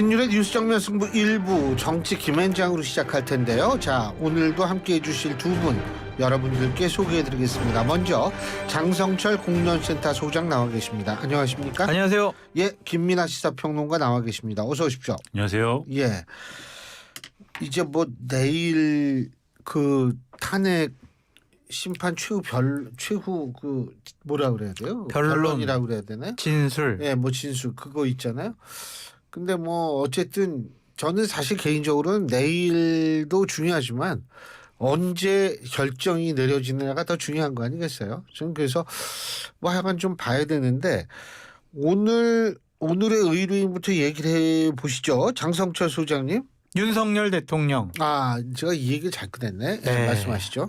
신율의 뉴스 정면 승부 1부 정치 김앤장으로 시작할 텐데요. 자, 오늘도 함께해 주실 두 분 여러분들께 소개해드리겠습니다. 먼저 장성철 공론센터 소장 나와 계십니다. 안녕하십니까? 안녕하세요. 예, 김민아 시사평론가 나와 계십니다. 어서 오십시오. 안녕하세요. 예, 이제 뭐 내일 그 탄핵 심판 최후 그 뭐라 그래야 돼요? 변론이라고 그래야 되나요? 진술. 예, 뭐 진술 그거 있잖아요. 근데 뭐 어쨌든 저는 사실 개인적으로는 내일도 중요하지만 언제 결정이 내려지느냐가 더 중요한 거 아니겠어요? 저는 그래서 뭐 하여간 좀 봐야 되는데 오늘의 의뢰인부터 얘기를 해 보시죠. 장성철 소장님. 윤석열 대통령. 제가 이 얘기를 잘 꺼냈네. 네. 말씀하시죠.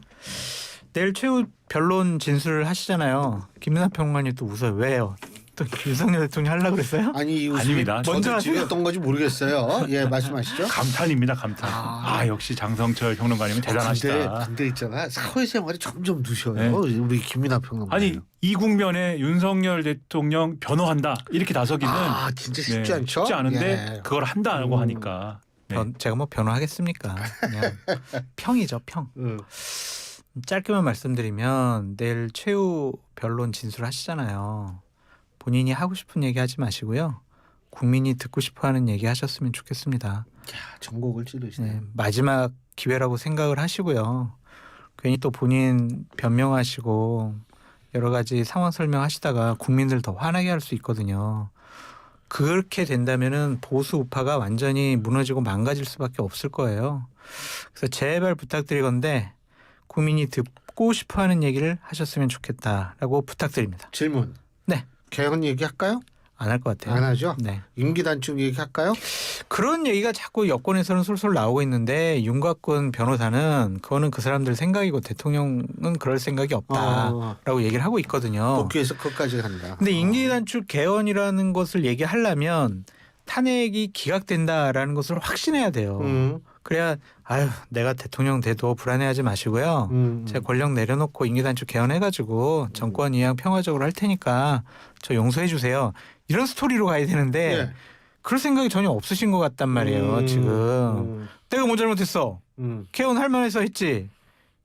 내일 최후 변론 진술을 하시잖아요. 김민하 평론가님 또 웃어요. 왜요? 또 윤석열 대통령 하려고 그랬어요? 아니, 이 아닙니다. 먼저 어떤 건지 모르겠어요. 예, 말씀하시죠. 감탄입니다. 감탄. 역시 장성철 평론가님은 대단하시다. 근데 있잖아. 사회생활이 점점 늦어요. 네. 우리 김민하 평론가. 아니 이 국면에 윤석열 대통령 변호한다 이렇게 나서기는 진짜 쉽지 않죠. 쉽지 않은데 예. 그걸 한다고 하니까. 네. 제가 뭐 변호하겠습니까? 그냥 평이죠, 평. 짧게만 말씀드리면 내일 최후 변론 진술하시잖아요. 본인이 하고 싶은 얘기 하지 마시고요. 국민이 듣고 싶어하는 얘기 하셨으면 좋겠습니다. 전곡을 찌르시네. 네, 마지막 기회라고 생각을 하시고요. 괜히 또 본인 변명하시고 여러 가지 상황 설명하시다가 국민들 더 화나게 할 수 있거든요. 그렇게 된다면은 보수 우파가 완전히 무너지고 망가질 수밖에 없을 거예요. 그래서 제발 부탁드리건데 국민이 듣고 싶어하는 얘기를 하셨으면 좋겠다라고 부탁드립니다. 질문. 네. 개헌 얘기할까요? 안 할 것 같아요. 안 하죠? 네. 임기 단축 얘기할까요? 그런 얘기가 자꾸 여권에서는 솔솔 나오고 있는데 윤곽근 변호사는 그거는 그 사람들 생각이고 대통령은 그럴 생각이 없다라고 얘기를 하고 있거든요. 복귀해서 그것까지 간다. 근데 임기 단축 개헌이라는 것을 얘기하려면 탄핵이 기각된다라는 것을 확신해야 돼요. 그래야 내가 대통령 돼도 불안해하지 마시고요. 제가 권력 내려놓고 임기 단축 개헌해가지고 정권 이양 평화적으로 할 테니까 저 용서해 주세요. 이런 스토리로 가야 되는데 예. 그럴 생각이 전혀 없으신 것 같단 말이에요. 지금 내가 뭐 잘못했어. 개헌할 만해서 했지.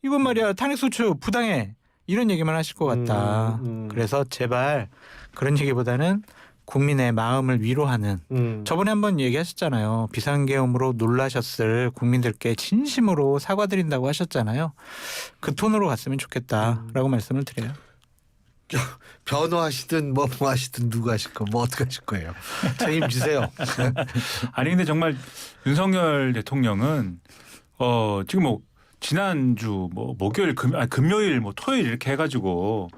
이건 말이야 탄핵소추 부당해. 이런 얘기만 하실 것 같다. 그래서 제발 그런 얘기보다는 국민의 마음을 위로하는 저번에 한번 얘기하셨잖아요. 비상계엄으로 놀라셨을 국민들께 진심으로 사과드린다고 하셨잖아요. 그 톤으로 갔으면 좋겠다라고 말씀을 드려요. 변호하시든 뭐 하시든 누구 하실 거 뭐 어떻게 하실 거예요? 책임 지세요. 아니 근데 정말 윤석열 대통령은 지금 뭐 지난주 뭐 목요일 금요일 뭐 토요일 이렇게 해가지고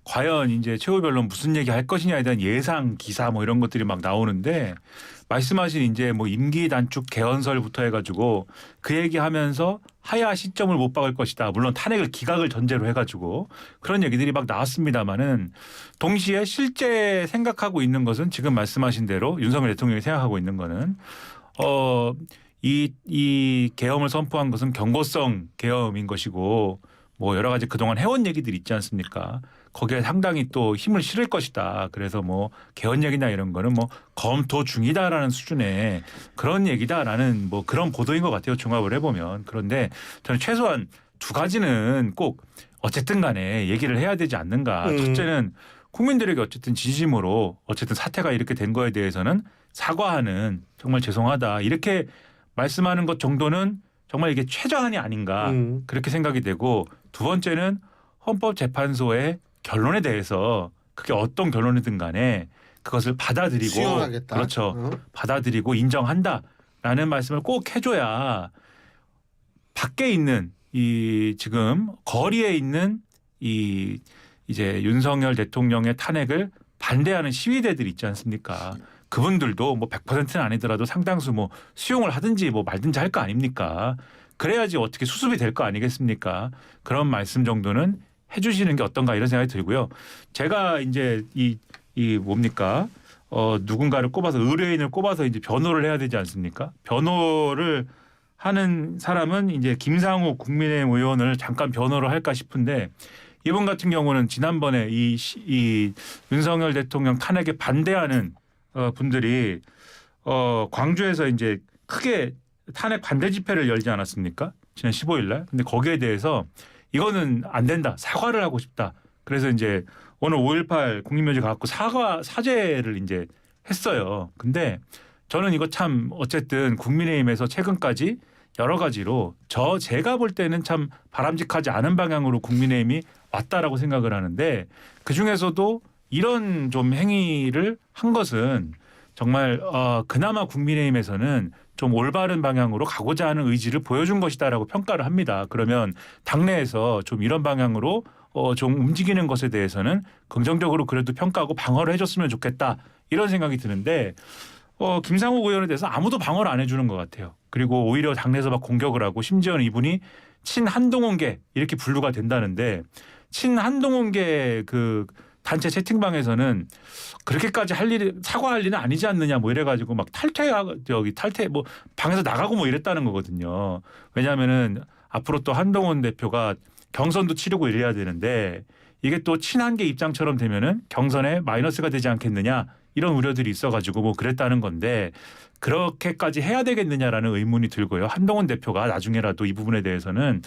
과연 이제 최후 변론 무슨 얘기 할 것이냐에 대한 예상 기사 뭐 이런 것들이 막 나오는데 말씀하신 이제 뭐 임기 단축 개헌설부터 해가지고 그 얘기하면서 하야 시점을 못 박을 것이다. 물론 탄핵을 기각을 전제로 해가지고 그런 얘기들이 막 나왔습니다마는 동시에 실제 생각하고 있는 것은 지금 말씀하신 대로 윤석열 대통령이 생각하고 있는 거는 이 계엄을 선포한 것은 경고성 계엄인 것이고 뭐 여러 가지 그동안 해온 얘기들이 있지 않습니까? 거기에 상당히 또 힘을 실을 것이다. 그래서 뭐 개헌 얘기나 이런 거는 뭐 검토 중이다라는 수준의 그런 얘기다라는 뭐 그런 보도인 것 같아요. 종합을 해보면. 그런데 저는 최소한 두 가지는 꼭 어쨌든 간에 얘기를 해야 되지 않는가. 첫째는 국민들에게 어쨌든 진심으로 어쨌든 사태가 이렇게 된 거에 대해서는 사과하는 정말 죄송하다. 이렇게 말씀하는 것 정도는 정말 이게 최저한이 아닌가 그렇게 생각이 되고 두 번째는 헌법재판소의 결론에 대해서 그게 어떤 결론이든 간에 그것을 받아들이고 수용하겠다. 그렇죠. 받아들이고 인정한다라는 말씀을 꼭 해줘야 밖에 있는 이 지금 거리에 있는 이 이제 윤석열 대통령의 탄핵을 반대하는 시위대들이 있지 않습니까? 그분들도 뭐 100%는 아니더라도 상당수 뭐 수용을 하든지 뭐 말든지 할 거 아닙니까? 그래야지 어떻게 수습이 될 거 아니겠습니까? 그런 말씀 정도는 해주시는 게 어떤가 이런 생각이 들고요. 제가 이제 이 뭡니까? 누군가를 꼽아서 의뢰인을 꼽아서 이제 변호를 해야 되지 않습니까? 변호를 하는 사람은 이제 김상호 국민의힘 의원을 잠깐 변호를 할까 싶은데 이번 같은 경우는 지난번에 이 윤석열 대통령 탄핵에 반대하는 분들이 광주에서 이제 크게 탄핵 반대 집회를 열지 않았습니까? 지난 15일 날. 근데 거기에 대해서 이거는 안 된다. 사과를 하고 싶다. 그래서 이제 오늘 5.18 국민묘지 가갖고 사죄를 이제 했어요. 근데 저는 이거 참 어쨌든 국민의힘에서 최근까지 여러 가지로 제가 볼 때는 참 바람직하지 않은 방향으로 국민의힘이 왔다라고 생각을 하는데 그중에서도 이런 좀 행위를 한 것은 정말 그나마 국민의힘에서는 좀 올바른 방향으로 가고자 하는 의지를 보여준 것이다라고 평가를 합니다. 그러면 당내에서 좀 이런 방향으로 좀 움직이는 것에 대해서는 긍정적으로 그래도 평가하고 방어를 해줬으면 좋겠다 이런 생각이 드는데 김상욱 의원에 대해서 아무도 방어를 안 해주는 것 같아요. 그리고 오히려 당내에서 막 공격을 하고 심지어는 이분이 친한동훈계 이렇게 분류가 된다는데 친한동훈계 그 단체 채팅방에서는 그렇게까지 사과할 일은 아니지 않느냐 뭐 이래가지고 막 탈퇴 뭐 방에서 나가고 뭐 이랬다는 거거든요. 왜냐하면은 앞으로 또 한동훈 대표가 경선도 치르고 이래야 되는데 이게 또 친한계 입장처럼 되면은 경선에 마이너스가 되지 않겠느냐 이런 우려들이 있어가지고 뭐 그랬다는 건데 그렇게까지 해야 되겠느냐라는 의문이 들고요. 한동훈 대표가 나중에라도 이 부분에 대해서는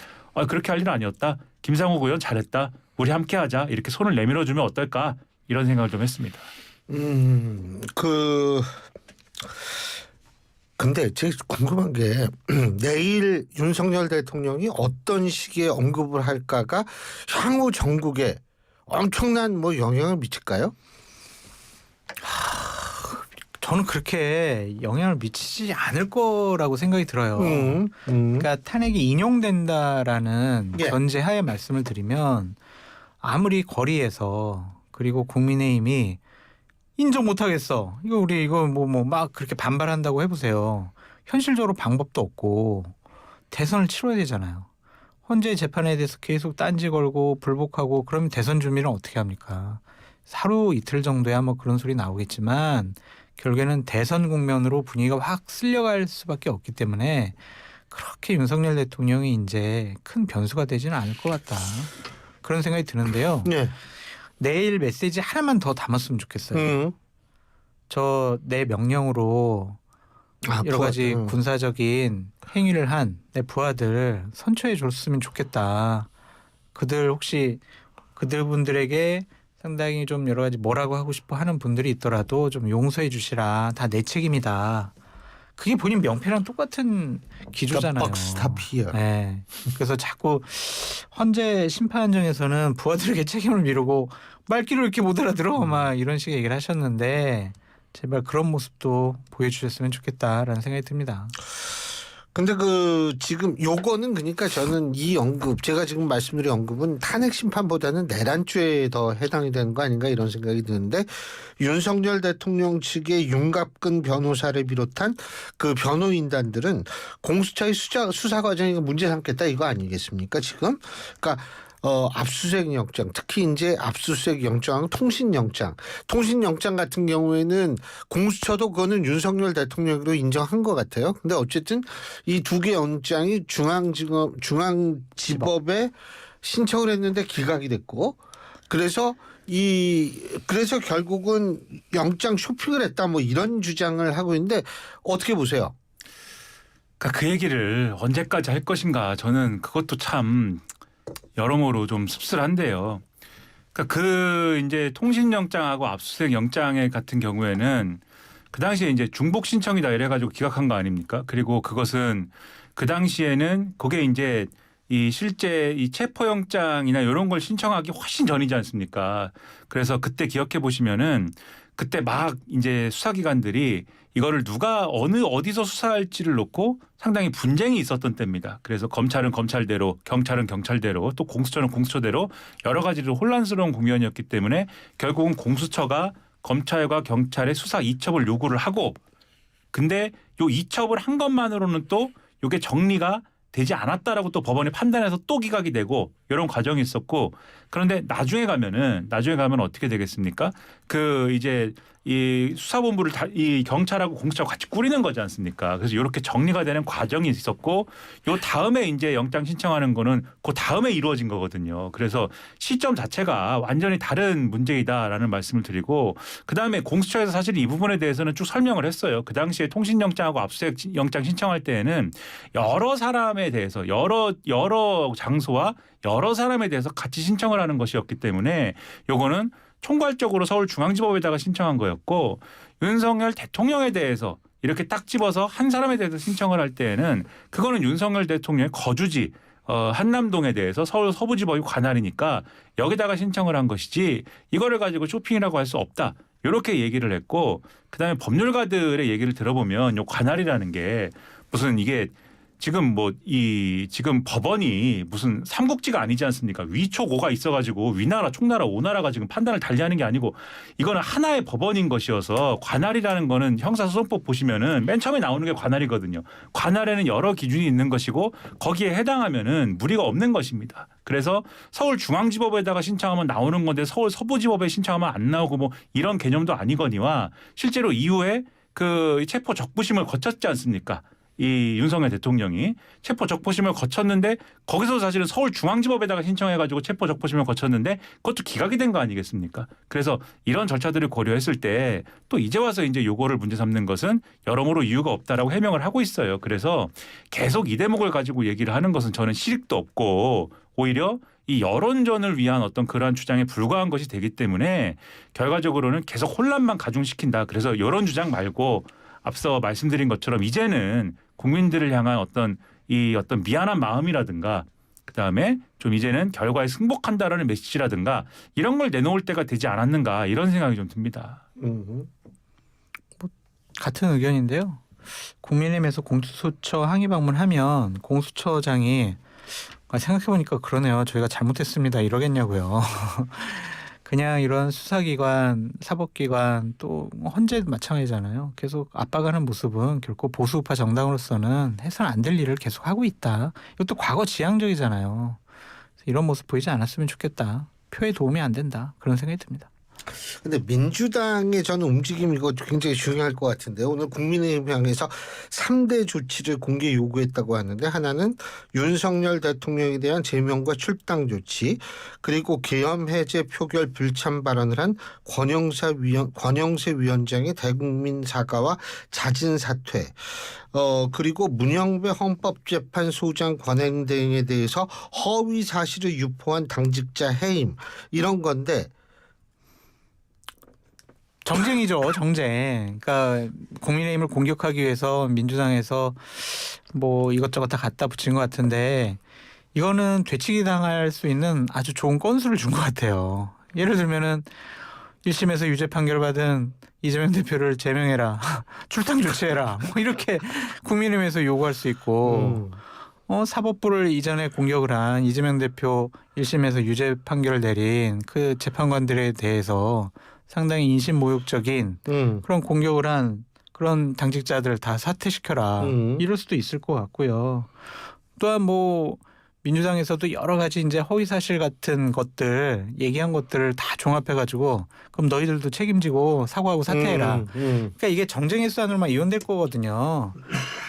그렇게 할 일은 아니었다. 김상욱 의원 잘했다. 우리 함께하자. 이렇게 손을 내밀어주면 어떨까 이런 생각을 좀 했습니다. 근데 제가 궁금한 게 내일 윤석열 대통령이 어떤 식의 언급을 할까가 향후 전국에 엄청난 뭐 영향을 미칠까요? 저는 그렇게 영향을 미치지 않을 거라고 생각이 들어요. 그러니까 탄핵이 인용된다라는 예. 전제하에 말씀을 드리면 아무리 거리에서 그리고 국민의힘이 인정 못하겠어. 이거 뭐 막 그렇게 반발한다고 해보세요. 현실적으로 방법도 없고 대선을 치러야 되잖아요. 헌재 재판에 대해서 계속 딴지 걸고 불복하고 그러면 대선 준비는 어떻게 합니까? 하루 이틀 정도야 뭐 그런 소리 나오겠지만 결국에는 대선 국면으로 분위기가 확 쓸려갈 수밖에 없기 때문에 그렇게 윤석열 대통령이 이제 큰 변수가 되지는 않을 것 같다. 그런 생각이 드는데요. 네. 내일 메시지 하나만 더 담았으면 좋겠어요. 내 명령으로 여러 가지 군사적인 행위를 한 내 부하들 선처해 줬으면 좋겠다. 그들분들에게 상당히 좀 여러 가지 뭐라고 하고 싶어 하는 분들이 있더라도 좀 용서해 주시라. 다 내 책임이다. 그게 본인 명패랑 똑같은 기조잖아요. 네. 그래서 자꾸 헌재 심판정에서는 부하들에게 책임을 미루고 말귀를 이렇게 못 알아들어 막 이런 식의 얘기를 하셨는데 제발 그런 모습도 보여주셨으면 좋겠다라는 생각이 듭니다. 근데 지금 요거는 그러니까 저는 이 언급 제가 지금 말씀드린 언급은 탄핵 심판보다는 내란죄에 더 해당이 되는 거 아닌가 이런 생각이 드는데 윤석열 대통령 측의 윤갑근 변호사를 비롯한 그 변호인단들은 공수처의 수사 과정이 문제 삼겠다 이거 아니겠습니까 지금? 그러니까 압수수색 영장, 특히 이제 압수수색 영장, 통신영장 같은 경우에는 공수처도 그거는 윤석열 대통령으로 인정한 것 같아요. 근데 어쨌든 이 두 개 영장이 중앙지법에 신청을 했는데 기각이 됐고, 그래서 결국은 영장 쇼핑을 했다 뭐 이런 주장을 하고 있는데 어떻게 보세요? 그러니까 그 얘기를 언제까지 할 것인가 저는 그것도 참. 여러모로 좀 씁쓸한데요. 그러니까 이제 통신영장하고 압수수색 영장의 같은 경우에는 그 당시에 이제 중복 신청이다 이래가지고 기각한 거 아닙니까? 그리고 그것은 그 당시에는 그게 이제 실제 체포영장이나 이런 걸 신청하기 훨씬 전이지 않습니까? 그래서 그때 기억해 보시면은 그때 막 이제 수사기관들이 이거를 누가 어디서 수사할지를 놓고 상당히 분쟁이 있었던 때입니다. 그래서 검찰은 검찰대로, 경찰은 경찰대로, 또 공수처는 공수처대로 여러 가지로 혼란스러운 국면이었기 때문에 결국은 공수처가 검찰과 경찰의 수사 이첩을 요구를 하고, 근데 요 이첩을 한 것만으로는 또 이게 정리가 되지 않았다라고 또 법원이 판단해서 또 기각이 되고 이런 과정이 있었고, 그런데 나중에 가면 어떻게 되겠습니까? 이제 이 수사본부를 이 경찰하고 공수처하고 같이 꾸리는 거지 않습니까? 그래서 이렇게 정리가 되는 과정이 있었고 요 다음에 이제 영장 신청하는 거는 그 다음에 이루어진 거거든요. 그래서 시점 자체가 완전히 다른 문제이다라는 말씀을 드리고 그다음에 공수처에서 사실 이 부분에 대해서는 쭉 설명을 했어요. 그 당시에 통신영장하고 압수수색 영장 신청할 때에는 여러 사람에 대해서 여러 장소와 여러 사람에 대해서 같이 신청을 하는 것이었기 때문에 요거는 총괄적으로 서울중앙지법에다가 신청한 거였고 윤석열 대통령에 대해서 이렇게 딱 집어서 한 사람에 대해서 신청을 할 때에는 그거는 윤석열 대통령의 거주지 한남동에 대해서 서울 서부지법이 관할이니까 여기다가 신청을 한 것이지 이거를 가지고 쇼핑이라고 할 수 없다. 이렇게 얘기를 했고 그다음에 법률가들의 얘기를 들어보면 요 관할이라는 게 무슨 이게 지금 지금 법원이 무슨 삼국지가 아니지 않습니까? 위촉오가 있어가지고 위나라, 총나라, 오나라가 지금 판단을 달리하는 게 아니고 이거는 하나의 법원인 것이어서 관할이라는 거는 형사소송법 보시면은 맨 처음에 나오는 게 관할이거든요. 관할에는 여러 기준이 있는 것이고 거기에 해당하면은 무리가 없는 것입니다. 그래서 서울중앙지법에다가 신청하면 나오는 건데 서울 서부지법에 신청하면 안 나오고 뭐 이런 개념도 아니거니와 실제로 이후에 그 체포 적부심을 거쳤지 않습니까? 이 윤석열 대통령이 체포 적부심을 거쳤는데 거기서 사실은 서울중앙지법에다가 신청해가지고 체포 적부심을 거쳤는데 그것도 기각이 된 거 아니겠습니까? 그래서 이런 절차들을 고려했을 때 또 이제 와서 이제 요거를 문제 삼는 것은 여러모로 이유가 없다라고 해명을 하고 있어요. 그래서 계속 이 대목을 가지고 얘기를 하는 것은 저는 실익도 없고 오히려 이 여론전을 위한 어떤 그러한 주장에 불과한 것이 되기 때문에 결과적으로는 계속 혼란만 가중시킨다. 그래서 여론 주장 말고 앞서 말씀드린 것처럼 이제는 국민들을 향한 어떤 미안한 마음이라든가 그다음에 좀 이제는 결과에 승복한다라는 메시지라든가 이런 걸 내놓을 때가 되지 않았는가 이런 생각이 좀 듭니다. 뭐 같은 의견인데요. 국민의힘에서 공수처 항의 방문하면 공수처장이 생각해보니까 그러네요. 저희가 잘못했습니다. 이러겠냐고요. 그냥 이런 수사기관, 사법기관 또 헌재도 마찬가지잖아요. 계속 압박하는 모습은 결코 보수우파 정당으로서는 해서는 안 될 일을 계속 하고 있다. 이것도 과거 지향적이잖아요. 이런 모습 보이지 않았으면 좋겠다. 표에 도움이 안 된다. 그런 생각이 듭니다. 근데 민주당의 저는 움직임 이거 굉장히 중요할 것 같은데 오늘 국민의힘 향해서 3대 조치를 공개 요구했다고 하는데 하나는 윤석열 대통령에 대한 제명과 출당 조치 그리고 계엄 해제 표결 불참 발언을 한 권영세 위원장의 대국민 사과와 자진 사퇴 그리고 문영배 헌법재판소장 관행 등에 대해서 허위 사실을 유포한 당직자 해임 이런 건데 정쟁이죠, 정쟁. 그러니까 국민의힘을 공격하기 위해서 민주당에서 뭐 이것저것 다 갖다 붙인 것 같은데 이거는 되치기 당할 수 있는 아주 좋은 건수를 준 것 같아요. 예를 들면은 1심에서 유죄 판결을 받은 이재명 대표를 제명해라, 출당 조치해라, 뭐 이렇게 국민의힘에서 요구할 수 있고 사법부를 이전에 공격을 한 이재명 대표 1심에서 유죄 판결을 내린 그 재판관들에 대해서 상당히 인신모욕적인 그런 공격을 한 그런 당직자들 다 사퇴시켜라 이럴 수도 있을 것 같고요. 또한 뭐 민주당에서도 여러 가지 이제 허위 사실 같은 것들 얘기한 것들을 다 종합해가지고 그럼 너희들도 책임지고 사과하고 사퇴해라. 그러니까 이게 정쟁의 수단으로만 이용될 거거든요.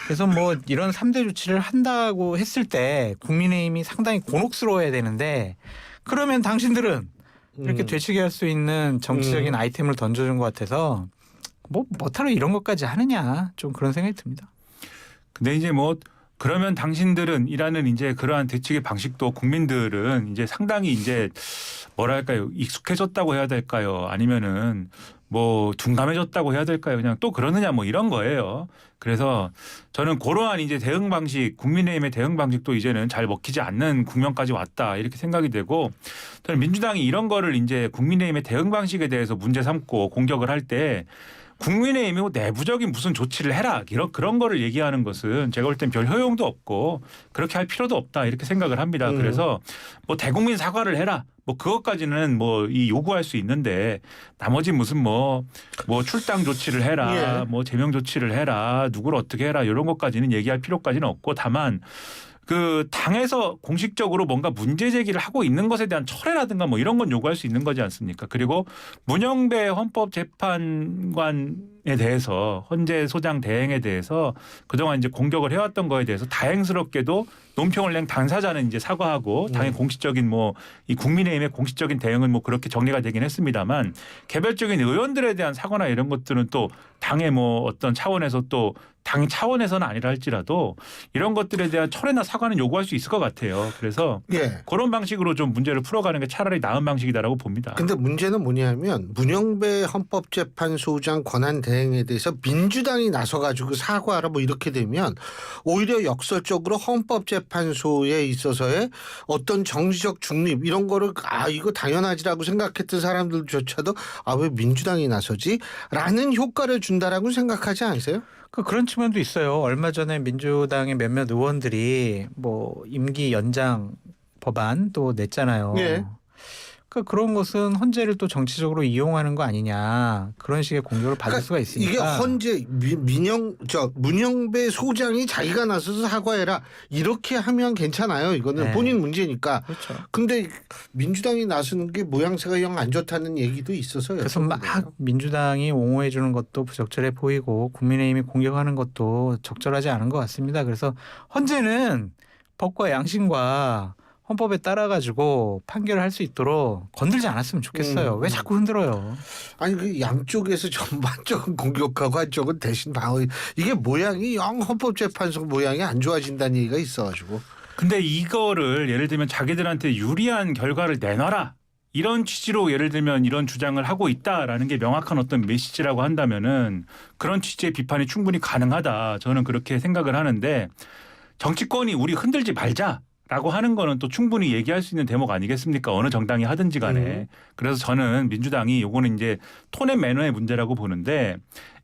그래서 뭐 이런 3대 조치를 한다고 했을 때 국민의힘이 상당히 곤혹스러워야 되는데 그러면 당신들은 이렇게 되치게 할 수 있는 정치적인 아이템을 던져준 것 같아서 뭐하러 이런 것까지 하느냐 좀 그런 생각이 듭니다. 근데 이제 뭐 그러면 당신들은 이라는 이제 그러한 대치의 방식도 국민들은 이제 상당히 이제 뭐랄까요 익숙해졌다고 해야 될까요? 아니면은 뭐 둔감해졌다고 해야 될까요? 그냥 또 그러느냐 뭐 이런 거예요. 그래서 저는 그러한 이제 대응 방식, 국민의힘의 대응 방식도 이제는 잘 먹히지 않는 국면까지 왔다 이렇게 생각이 되고 저는 민주당이 이런 거를 이제 국민의힘의 대응 방식에 대해서 문제 삼고 공격을 할 때 국민의힘이 내부적인 무슨 조치를 해라 그런 거를 얘기하는 것은 제가 볼 땐 별 효용도 없고 그렇게 할 필요도 없다 이렇게 생각을 합니다. 그래서 뭐 대국민 사과를 해라 뭐 그것까지는 뭐 이 요구할 수 있는데 나머지 무슨 뭐 출당 조치를 해라 뭐 제명 조치를 해라 누구를 어떻게 해라 이런 것까지는 얘기할 필요까지는 없고 다만 그 당에서 공식적으로 뭔가 문제 제기를 하고 있는 것에 대한 철회라든가 뭐 이런 건 요구할 수 있는 거지 않습니까? 그리고 문영배 헌법재판관에 대해서 헌재 소장 대행에 대해서 그동안 이제 공격을 해왔던 거에 대해서 다행스럽게도 논평을 낸 당사자는 이제 사과하고 당의 공식적인 뭐 이 국민의힘의 공식적인 대응은 뭐 그렇게 정리가 되긴 했습니다만 개별적인 의원들에 대한 사과나 이런 것들은 또 당의 뭐 어떤 차원에서 또 당 차원에서는 아니라 할지라도 이런 것들에 대한 철회나 사과는 요구할 수 있을 것 같아요. 그래서 예. 그런 방식으로 좀 문제를 풀어가는 게 차라리 나은 방식이다라고 봅니다. 근데 문제는 뭐냐면 문영배 헌법재판소장 권한 대행에 대해서 민주당이 나서가지고 사과하라 뭐 이렇게 되면 오히려 역설적으로 헌법재판소에 있어서의 어떤 정치적 중립 이런 거를 이거 당연하지라고 생각했던 사람들조차도 왜 민주당이 나서지? 라는 효과를 준다라고 생각하지 않으세요? 그런 측면도 있어요. 얼마 전에 민주당의 몇몇 의원들이 뭐 임기 연장 법안 또 냈잖아요. 예. 그런 것은 헌재를 또 정치적으로 이용하는 거 아니냐 그런 식의 공격을 받을 수가 있으니까. 이게 헌재 문영배 소장이 자기가 나서서 사과해라 이렇게 하면 괜찮아요. 이거는 네. 본인 문제니까. 그렇죠. 근데 민주당이 나서는 게 모양새가 영 안 좋다는 얘기도 있어서요. 그래서 막 민주당이 옹호해 주는 것도 부적절해 보이고 국민의힘이 공격하는 것도 적절하지 않은 것 같습니다. 그래서 헌재는 법과 양심과 헌법에 따라 가지고 판결을 할 수 있도록 건들지 않았으면 좋겠어요. 왜 자꾸 흔들어요? 아니 그 양쪽에서 전반적인 공격하고 한쪽은 대신 방어. 이게 모양이 영 헌법재판소 모양이 안 좋아진다는 얘기가 있어가지고. 근데 이거를 예를 들면 자기들한테 유리한 결과를 내놔라. 이런 취지로 예를 들면 이런 주장을 하고 있다라는 게 명확한 어떤 메시지라고 한다면은 그런 취지의 비판이 충분히 가능하다. 저는 그렇게 생각을 하는데 정치권이 우리 흔들지 말자. 라고 하는 거는 또 충분히 얘기할 수 있는 대목 아니겠습니까? 어느 정당이 하든지 간에. 그래서 저는 민주당이 요거는 이제 톤앤 매너의 문제라고 보는데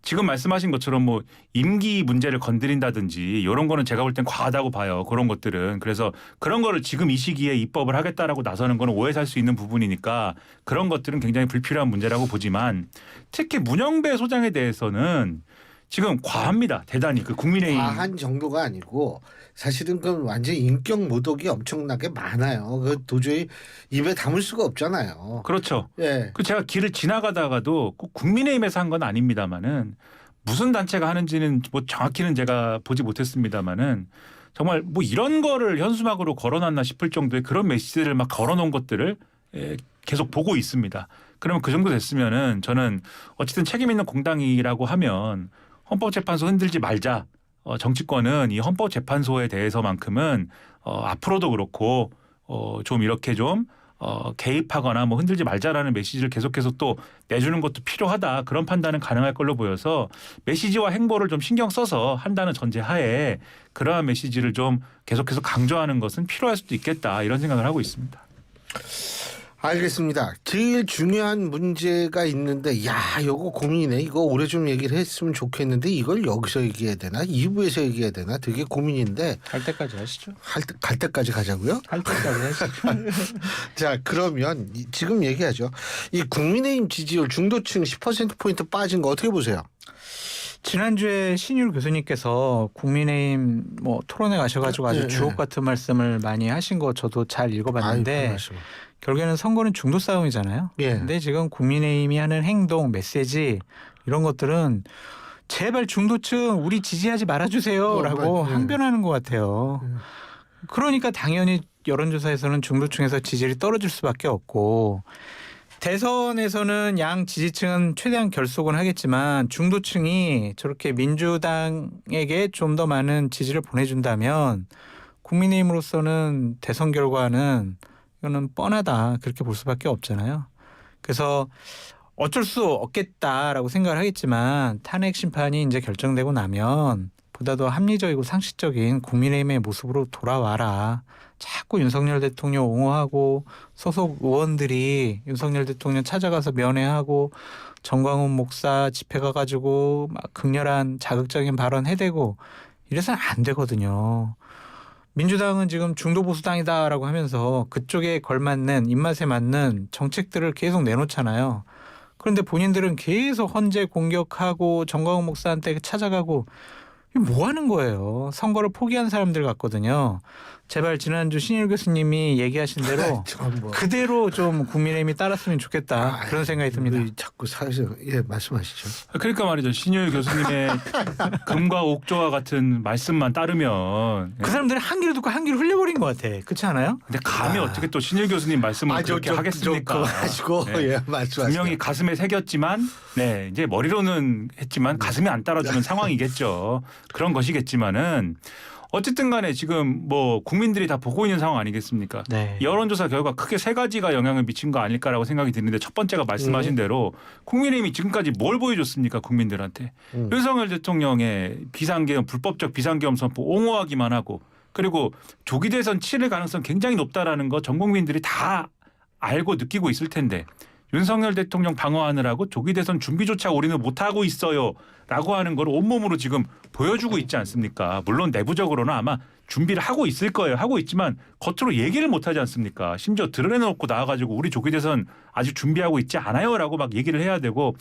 지금 말씀하신 것처럼 뭐 임기 문제를 건드린다든지 이런 거는 제가 볼 땐 과하다고 봐요. 그런 것들은. 그래서 그런 거를 지금 이 시기에 입법을 하겠다라고 나서는 거는 오해 살 수 있는 부분이니까 그런 것들은 굉장히 불필요한 문제라고 보지만 특히 문영배 소장에 대해서는 지금 과합니다. 대단히 그 국민의힘. 과한 정도가 아니고 사실은 그건 완전 인격 모독이 엄청나게 많아요. 그 도저히 입에 담을 수가 없잖아요. 그렇죠. 예. 그 제가 길을 지나가다가도 꼭 국민의힘에서 한 건 아닙니다만은 무슨 단체가 하는지는 뭐 정확히는 제가 보지 못했습니다만은 정말 뭐 이런 거를 현수막으로 걸어놨나 싶을 정도의 그런 메시지를 막 걸어놓은 것들을 계속 보고 있습니다. 그러면 그 정도 됐으면은 저는 어쨌든 책임 있는 공당이라고 하면 헌법재판소 흔들지 말자. 정치권은 이 헌법재판소에 대해서만큼은 앞으로도 그렇고 좀 이렇게 좀 개입하거나 뭐 흔들지 말자라는 메시지를 계속해서 또 내주는 것도 필요하다. 그런 판단은 가능할 걸로 보여서 메시지와 행보를 좀 신경 써서 한다는 전제하에 그러한 메시지를 좀 계속해서 강조하는 것은 필요할 수도 있겠다. 이런 생각을 하고 있습니다. 알겠습니다. 제일 중요한 문제가 있는데 요거 고민이네. 이거 올해 좀 얘기를 했으면 좋겠는데 이걸 여기서 얘기해야 되나 2부에서 얘기해야 되나 되게 고민인데 갈 때까지 하시죠. 갈 때까지 가자고요? 갈 때까지 하시죠. 자 그러면 지금 얘기하죠. 이 국민의힘 지지율 중도층 10%포인트 빠진 거 어떻게 보세요? 지난주에 신율 교수님께서 국민의힘 뭐 토론회 가셔가지고 아주 주옥 같은 말씀을 많이 하신 거 저도 잘 읽어봤는데 결국에는 선거는 중도 싸움이잖아요. 예. 근데 지금 국민의힘이 하는 행동, 메시지 이런 것들은 제발 중도층 우리 지지하지 말아주세요라고 항변하는 것 같아요. 그러니까 당연히 여론조사에서는 중도층에서 지지율이 떨어질 수밖에 없고 대선에서는 양 지지층은 최대한 결속은 하겠지만 중도층이 저렇게 민주당에게 좀 더 많은 지지를 보내준다면 국민의힘으로서는 대선 결과는 이거는 뻔하다 그렇게 볼 수밖에 없잖아요. 그래서 어쩔 수 없겠다라고 생각을 하겠지만 탄핵 심판이 이제 결정되고 나면 보다 더 합리적이고 상식적인 국민의힘의 모습으로 돌아와라. 자꾸 윤석열 대통령 옹호하고 소속 의원들이 윤석열 대통령 찾아가서 면회하고 정광훈 목사 집회 가가지고 막 극렬한 자극적인 발언 해대고 이래서는 안 되거든요. 민주당은 지금 중도보수당이다라고 하면서 그쪽에 걸맞는 입맛에 맞는 정책들을 계속 내놓잖아요. 그런데 본인들은 계속 헌재 공격하고 정광훈 목사한테 찾아가고 이게 뭐 하는 거예요. 선거를 포기한 사람들 같거든요. 제발 지난주 신일 교수님이 얘기하신 대로 뭐. 그대로 좀 국민의힘이 따랐으면 좋겠다 그런 생각이 듭니다. 자꾸 사실 예 말씀하시죠. 그러니까 말이죠. 신일 교수님의 금과 옥조와 같은 말씀만 따르면 그 사람들이 한 귀로 듣고 한 귀로 흘려버린 것 같아. 그렇지 않아요? 근데 감히 어떻게 또 신일 교수님 말씀을 그렇게 하겠습니까? 그거 하시고 네. 예 말씀하시죠. 분명히 가슴에 새겼지만 네 이제 머리로는 했지만 가슴이 안 따라주는 상황이겠죠. 그런 것이겠지만은 어쨌든 간에 지금 뭐 국민들이 다 보고 있는 상황 아니겠습니까? 네. 여론조사 결과 크게 세 가지가 영향을 미친 거 아닐까라고 생각이 드는데 첫 번째가 말씀하신 대로 국민의힘이 지금까지 뭘 보여줬습니까 국민들한테 윤석열 대통령의 비상계엄 불법적 비상계엄 선포 옹호하기만 하고 그리고 조기 대선 치를 가능성 굉장히 높다라는 거 전 국민들이 다 알고 느끼고 있을 텐데 윤석열 대통령 방어하느라고 조기 대선 준비조차 우리는 못하고 있어요라고 하는 걸 온몸으로 지금 보여주고 있지 않습니까? 물론 내부적으로는 아마 준비를 하고 있을 거예요. 하고 있지만 겉으로 얘기를 못하지 않습니까? 심지어 드러내놓고 나와가지고 우리 조기 대선 아직 준비하고 있지 않아요라고 막 얘기를 해야 되고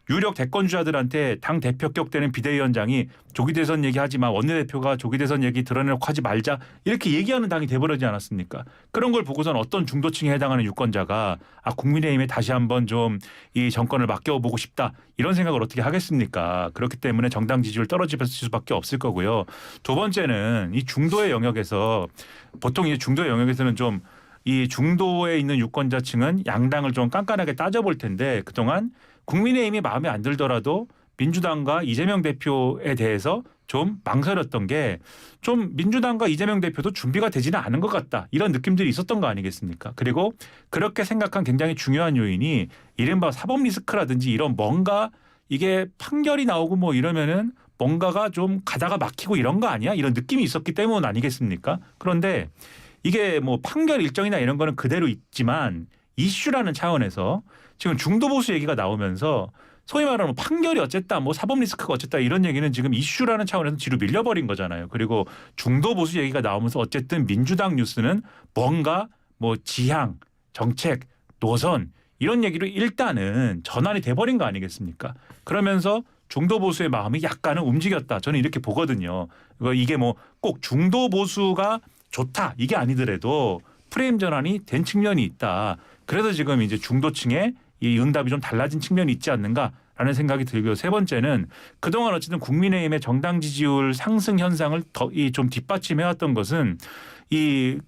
유력 대권주자들한테 당 대표격 되는 비대위원장이 조기 대선 얘기하지 마. 원내대표가 조기 대선 얘기 드러내놓고 하지 말자. 이렇게 얘기하는 당이 돼버리지 않았습니까? 그런 걸 보고선 어떤 중도층에 해당하는 유권자가 국민의힘에 다시 한번 좀 이 정권을 맡겨보고 싶다. 이런 생각을 어떻게 하겠습니까? 그렇기 때문에 정당 지지율 떨어질 수밖에 없을 거고요. 두 번째는 이 중도의 영역에서 보통 이 중도의 영역에서는 좀 이 중도에 있는 유권자층은 양당을 좀 깐깐하게 따져볼 텐데 그동안 국민의힘이 마음에 안 들더라도 민주당과 이재명 대표에 대해서 좀 망설였던 게 좀 민주당과 이재명 대표도 준비가 되지는 않은 것 같다. 이런 느낌들이 있었던 거 아니겠습니까? 그리고 그렇게 생각한 굉장히 중요한 요인이 이른바 사법 리스크라든지 이런 뭔가 이게 판결이 나오고 뭐 이러면은 뭔가가 좀 가다가 막히고 이런 거 아니야? 이런 느낌이 있었기 때문 아니겠습니까? 그런데 이게 뭐 판결 일정이나 이런 거는 그대로 있지만 이슈라는 차원에서 지금 중도 보수 얘기가 나오면서 소위 말하는 판결이 어쨌다 뭐 사법 리스크가 어쨌다 이런 얘기는 지금 이슈라는 차원에서 뒤로 밀려버린 거잖아요. 그리고 중도 보수 얘기가 나오면서 어쨌든 민주당 뉴스는 뭔가 뭐 지향, 정책, 노선 이런 얘기로 일단은 전환이 돼버린 거 아니겠습니까? 그러면서 중도 보수의 마음이 약간은 움직였다. 저는 이렇게 보거든요. 이게 뭐 꼭 중도 보수가 좋다 이게 아니더라도 프레임 전환이 된 측면이 있다. 그래서 지금 이제 중도층의 이 응답이 좀 달라진 측면이 있지 않는가라는 생각이 들고요. 세 번째는 그동안 어쨌든 국민의힘의 정당 지지율 상승 현상을 좀 뒷받침해왔던 것은 이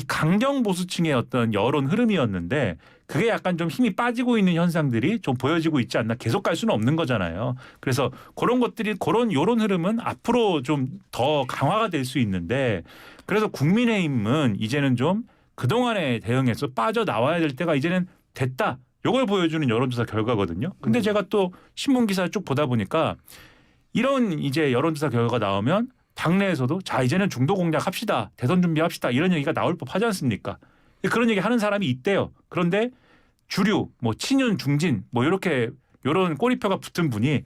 강경 보수층의 어떤 여론 흐름이었는데 그게 약간 좀 힘이 빠지고 있는 현상들이 좀 보여지고 있지 않나 계속 갈 수는 없는 거잖아요. 그래서 그런 것들이 그런 여론 흐름은 앞으로 좀 더 강화가 될 수 있는데 그래서 국민의힘은 이제는 좀 그동안의 대응에서 빠져나와야 될 때가 이제는 됐다. 이걸 보여주는 여론조사 결과거든요. 근데 제가 또 신문 기사 쭉 보다 보니까 이런 이제 여론조사 결과가 나오면 당내에서도 자 이제는 중도 공략합시다. 대선 준비합시다. 이런 얘기가 나올 법하지 않습니까? 그런 얘기 하는 사람이 있대요. 그런데 주류 뭐 친윤 중진 뭐 이렇게 이런 꼬리표가 붙은 분이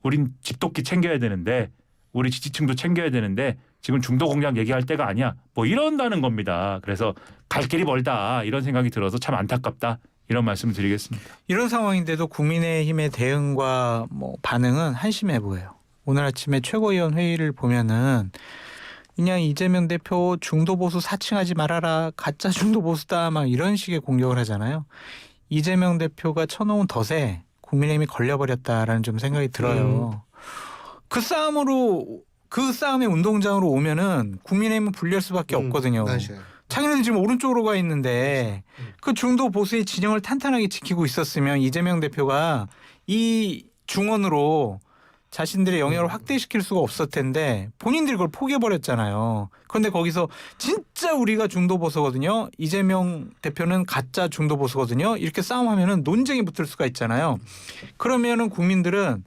우린 집도끼 챙겨야 되는데 우리 지지층도 챙겨야 되는데 지금 중도 공략 얘기할 때가 아니야. 뭐 이런다는 겁니다. 그래서 갈 길이 멀다 이런 생각이 들어서 참 안타깝다. 이런 말씀을 드리겠습니다. 이런 상황인데도 국민의힘의 대응과 뭐 반응은 한심해 보여요. 오늘 아침에 최고위원 회의를 보면은 그냥 이재명 대표 중도 보수 사칭하지 말아라. 가짜 중도 보수다. 막 이런 식의 공격을 하잖아요. 이재명 대표가 쳐놓은 덫에 국민의힘이 걸려버렸다라는 좀 생각이 들어요. 그 싸움의 운동장으로 오면은 국민의힘은 불리할 수밖에 없거든요. 맞아요. 자기네들 지금 오른쪽으로 가 있는데 그 중도 보수의 진영을 탄탄하게 지키고 있었으면 이재명 대표가 이 중원으로 자신들의 영역을 확대시킬 수가 없었을 텐데 본인들이 그걸 포기해버렸잖아요. 그런데 거기서 진짜 우리가 중도 보수거든요. 이재명 대표는 가짜 중도 보수거든요. 이렇게 싸움하면은 논쟁이 붙을 수가 있잖아요. 그러면은 국민들은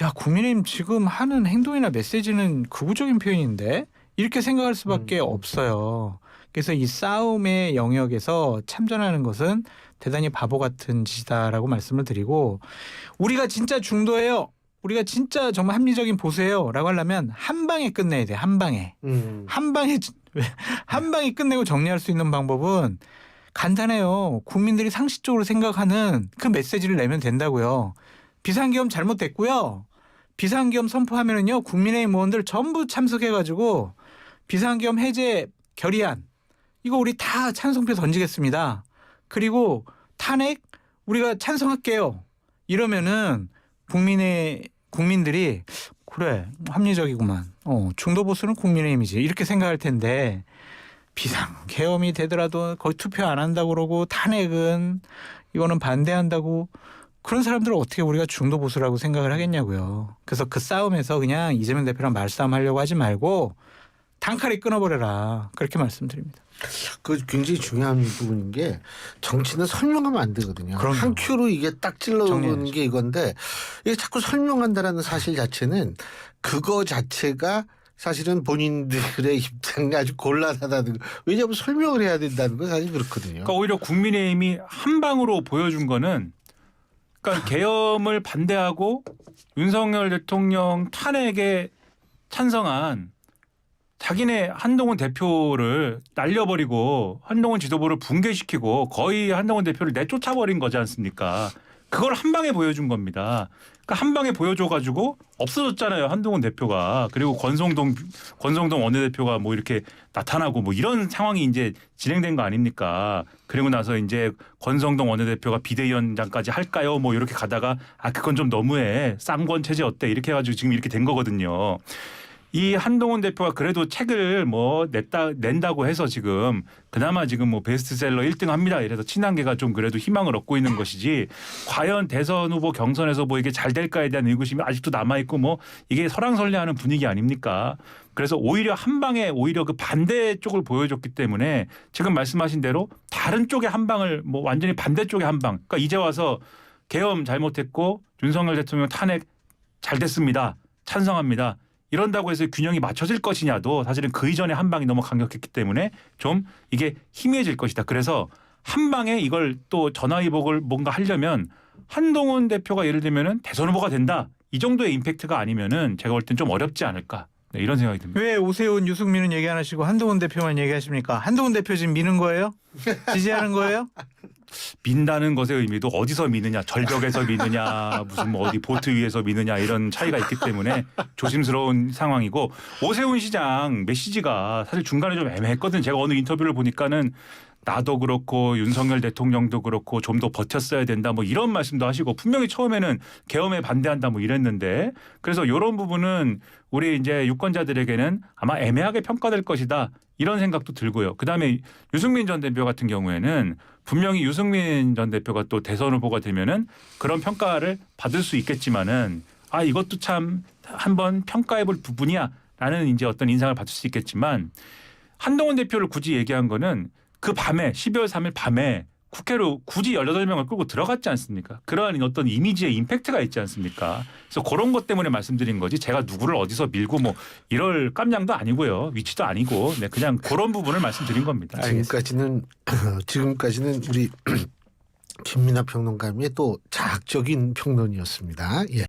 야 국민의힘 지금 하는 행동이나 메시지는 극우적인 표현인데 이렇게 생각할 수밖에 없어요. 그래서 이 싸움의 영역에서 참전하는 것은 대단히 바보 같은 짓이다라고 말씀을 드리고 우리가 진짜 중도예요. 우리가 진짜 정말 합리적인 보수예요. 라고 하려면 한 방에 끝내야 돼. 한 방에. 한 방에 끝내고 정리할 수 있는 방법은 간단해요. 국민들이 상식적으로 생각하는 그 메시지를 내면 된다고요. 비상계엄 잘못됐고요. 비상계엄 선포하면은요. 국민의힘 의원들 전부 참석해가지고 비상계엄 해제 결의안 이거 우리 다 찬성표 던지겠습니다. 그리고 탄핵 우리가 찬성할게요. 이러면은 국민들이 그래 합리적이구만. 중도 보수는 국민의힘이지 이렇게 생각할 텐데 비상계엄이 되더라도 거의 투표 안 한다고 그러고 탄핵은 이거는 반대한다고 그런 사람들을 어떻게 우리가 중도 보수라고 생각을 하겠냐고요. 그래서 그 싸움에서 그냥 이재명 대표랑 말싸움 하려고 하지 말고 단칼에 끊어버려라. 그렇게 말씀드립니다. 그 굉장히 중요한 부분인 게 정치는 설명하면 안 되거든요. 그럼요. 한 큐로 이게 딱 찔러오는 정리해야죠. 게 이건데 이게 자꾸 설명한다라는 사실 자체는 그거 자체가 사실은 본인들의 입장이 아주 곤란하다는 거. 왜냐하면 설명을 해야 된다는 건 사실 그렇거든요. 그러니까 오히려 국민의힘이 한 방으로 보여준 거는 그러니까 계엄을 반대하고 윤석열 대통령 탄핵에 찬성한 자기네 한동훈 대표를 날려버리고 한동훈 지도부를 붕괴시키고 거의 한동훈 대표를 내쫓아버린 거지 않습니까? 그걸 한 방에 보여준 겁니다. 그러니까 한 방에 보여줘가지고 없어졌잖아요. 한동훈 대표가. 그리고 권성동 원내대표가 뭐 이렇게 나타나고 뭐 이런 상황이 이제 진행된 거 아닙니까? 그리고 나서 이제 권성동 원내대표가 비대위원장까지 할까요? 뭐 이렇게 가다가 그건 좀 너무해. 쌍권 체제 어때? 이렇게 해가지고 지금 이렇게 된 거거든요. 이 한동훈 대표가 그래도 책을 뭐 낸다고 해서 지금 그나마 지금 뭐 베스트셀러 1등 합니다. 이래서 친한계가 좀 그래도 희망을 얻고 있는 것이지 과연 대선 후보 경선에서 뭐 이게 잘 될까에 대한 의구심이 아직도 남아있고 뭐 이게 설왕설래하는 분위기 아닙니까? 그래서 오히려 한 방에 오히려 그 반대 쪽을 보여줬기 때문에 지금 말씀하신 대로 다른 쪽의 한 방을 뭐 완전히 반대쪽의 한 방. 그러니까 이제 와서 계엄 잘못했고 윤석열 대통령 탄핵 잘 됐습니다. 찬성합니다. 이런다고 해서 균형이 맞춰질 것이냐도 사실은 그 이전에 한 방이 너무 강력했기 때문에 좀 이게 희미해질 것이다. 그래서 한 방에 이걸 또 전화위복을 뭔가 하려면 한동훈 대표가 예를 들면은 대선 후보가 된다. 이 정도의 임팩트가 아니면은 제가 볼 땐 좀 어렵지 않을까. 네, 이런 생각이 듭니다. 왜 오세훈, 유승민은 얘기 안 하시고 한동훈 대표만 얘기하십니까? 한동훈 대표 지금 미는 거예요? 지지하는 거예요? 민다는 것의 의미도 어디서 미느냐, 절벽에서 미느냐, 무슨 뭐 어디 보트 위에서 미느냐 이런 차이가 있기 때문에 조심스러운 상황이고 오세훈 시장 메시지가 사실 중간에 좀 애매했거든요. 제가 어느 인터뷰를 보니까는 나도 그렇고 윤석열 대통령도 그렇고 좀 더 버텼어야 된다 뭐 이런 말씀도 하시고 분명히 처음에는 계엄에 반대한다 뭐 이랬는데 그래서 이런 부분은 우리 이제 유권자들에게는 아마 애매하게 평가될 것이다 이런 생각도 들고요. 그다음에 유승민 전 대표 같은 경우에는 분명히 유승민 전 대표가 또 대선 후보가 되면은 그런 평가를 받을 수 있겠지만은 이것도 참 한번 평가해볼 부분이야라는 이제 어떤 인상을 받을 수 있겠지만 한동훈 대표를 굳이 얘기한 거는 그 밤에 12월 3일 밤에 국회로 굳이 18명을 끌고 들어갔지 않습니까? 그러한 어떤 이미지의 임팩트가 있지 않습니까? 그래서 그런 것 때문에 말씀드린 거지 제가 누구를 어디서 밀고 뭐 이럴 깜냥도 아니고요. 위치도 아니고 그냥 그런 부분을 말씀드린 겁니다. 지금까지는 우리 김민하 평론가님의 또 자학적인 평론이었습니다. 예.